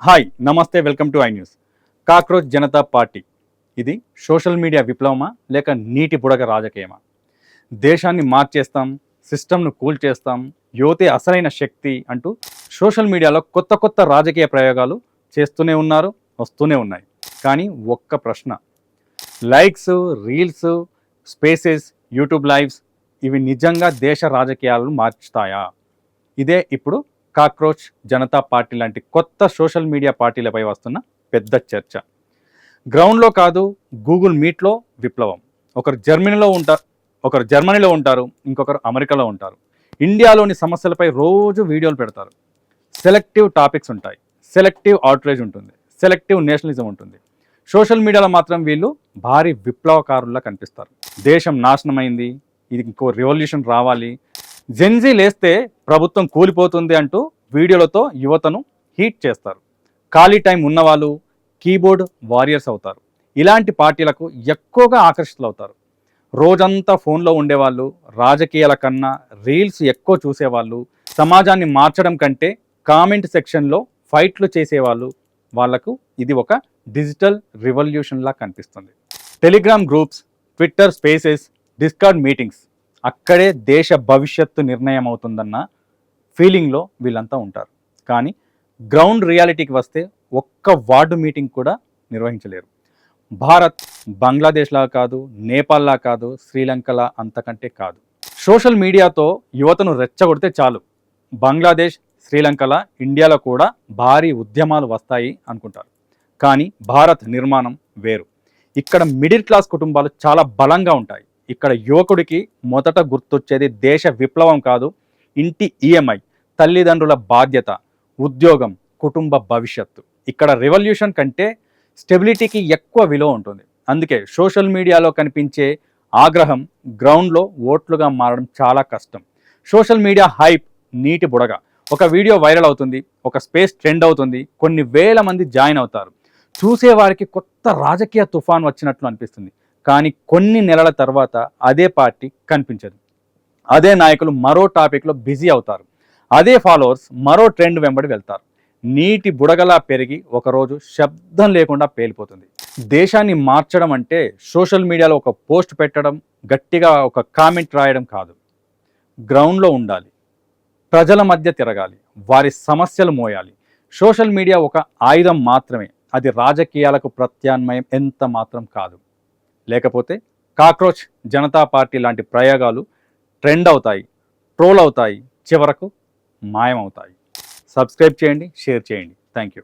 Hi నమస్తే welcome to I news. Cockroach Janata party ఇది social media విప్లవమా లేక నీటి బుడగ రాజకీయమా? దేశాన్ని మార్చేస్తాం, సిస్టమ్ను కూల్చేస్తాం, యువతే అసలైన శక్తి అంటూ సోషల్ మీడియాలో కొత్త కొత్త రాజకీయ ప్రయోగాలు చేస్తూనే ఉన్నారు, వస్తూనే ఉన్నాయి. కానీ ఒక్క ప్రశ్న, likes, reels, spaces, YouTube lives ఇవి నిజంగా దేశ రాజకీయాలను మార్చుతాయా? ఇదే ఇప్పుడు కాక్రోచ్ జనతా పార్టీ లాంటి కొత్త సోషల్ మీడియా పార్టీలపై వస్తున్న పెద్ద చర్చ. గ్రౌండ్లో కాదు, గూగుల్ మీట్లో విప్లవం. ఒకరు జర్మనీలో ఉంటారు, ఇంకొకరు అమెరికాలో ఉంటారు. ఇండియాలోని సమస్యలపై రోజు వీడియోలు పెడతారు. సెలెక్టివ్ టాపిక్స్ ఉంటాయి, సెలెక్టివ్ అవుట్రేజ్ ఉంటుంది, సెలెక్టివ్ నేషనలిజం ఉంటుంది. సోషల్ మీడియాలో మాత్రం వీళ్ళు భారీ విప్లవకారుల్లా కనిపిస్తారు. దేశం నాశనమైంది, ఇది ఇంకో రెవల్యూషన్ రావాలి, జెన్జీ లేస్తే ప్రభుత్వం కూలిపోతుంది అంటూ వీడియోలతో యువతను హీట్ చేస్తారు. ఖాళీ టైం ఉన్నవాళ్ళు కీబోర్డ్ వారియర్స్ అవుతారు. ఇలాంటి పార్టీలకు ఎక్కువగా ఆకర్షితులవుతారు. రోజంతా ఫోన్లో ఉండేవాళ్ళు, రాజకీయాల కన్నా రీల్స్ ఎక్కువ చూసేవాళ్ళు, సమాజాన్ని మార్చడం కంటే కామెంట్ సెక్షన్లో ఫైట్లు చేసేవాళ్ళు, వాళ్లకు ఇది ఒక డిజిటల్ రివల్యూషన్లా కనిపిస్తుంది. Telegram groups, Twitter spaces, discard meetings, అక్కడే దేశ భవిష్యత్తు నిర్ణయం అవుతుందన్న ఫీలింగ్లో వీళ్ళంతా ఉంటారు. కానీ గ్రౌండ్ రియాలిటీకి వస్తే ఒక్క వార్డు మీటింగ్ కూడా నిర్వహించలేరు. భారత్ బంగ్లాదేశ్లా కాదు, నేపాల్లా కాదు, శ్రీలంకలా అంతకంటే కాదు. సోషల్ మీడియాతో యువతను రెచ్చగొడితే చాలు, బంగ్లాదేశ్, శ్రీలంకలా ఇండియాలో కూడా భారీ ఉద్యమాలు వస్తాయి అనుకుంటారు. కానీ భారత్ నిర్మాణం వేరు. ఇక్కడ మిడిల్ క్లాస్ కుటుంబాలు చాలా బలంగా ఉంటాయి. ఇక్కడ యువకుడికి మొదట గుర్తొచ్చేది దేశ విప్లవం కాదు, ఇంటి ఈఎంఐ, తల్లిదండ్రుల బాధ్యత, ఉద్యోగం, కుటుంబ భవిష్యత్తు. ఇక్కడ రెవల్యూషన్ కంటే స్టెబిలిటీకి ఎక్కువ విలువ ఉంటుంది. అందుకే సోషల్ మీడియాలో కనిపించే ఆగ్రహం గ్రౌండ్లో ఓట్లుగా మారడం చాలా కష్టం. సోషల్ మీడియా హైప్ నీటి బుడగ. ఒక వీడియో వైరల్ అవుతుంది, ఒక స్పేస్ ట్రెండ్ అవుతుంది, కొన్ని వేల మంది జాయిన్ అవుతారు. చూసేవారికి కొత్త రాజకీయ తుఫాన్ వచ్చినట్లు అనిపిస్తుంది. కానీ కొన్ని నెలల తర్వాత అదే పార్టీ కనిపించదు. అదే నాయకులు మరో టాపిక్లో బిజీ అవుతారు. అదే ఫాలోవర్స్ మరో ట్రెండ్ వెంబడి వెళ్తారు. నీటి బుడగలా పెరిగి ఒకరోజు శబ్దం లేకుండా పేలిపోతుంది. దేశాన్ని మార్చడం అంటే సోషల్ మీడియాలో ఒక పోస్ట్ పెట్టడం, గట్టిగా ఒక కామెంట్ రాయడం కాదు. గ్రౌండ్లో ఉండాలి, ప్రజల మధ్య తిరగాలి, వారి సమస్యలు మోయాలి. సోషల్ మీడియా ఒక ఆయుధం మాత్రమే, అది రాజకీయాలకు ప్రత్యామ్నాయం ఎంత మాత్రం కాదు. లేకపోతే కాక్రోచ్ జనతా పార్టీ లాంటి ప్రయోగాలు ట్రెండ్ అవుతాయి, ట్రోల్ అవుతాయి, చివరకు మాయమవుతాయి. సబ్స్క్రైబ్ చేయండి, షేర్ చేయండి. Thank you.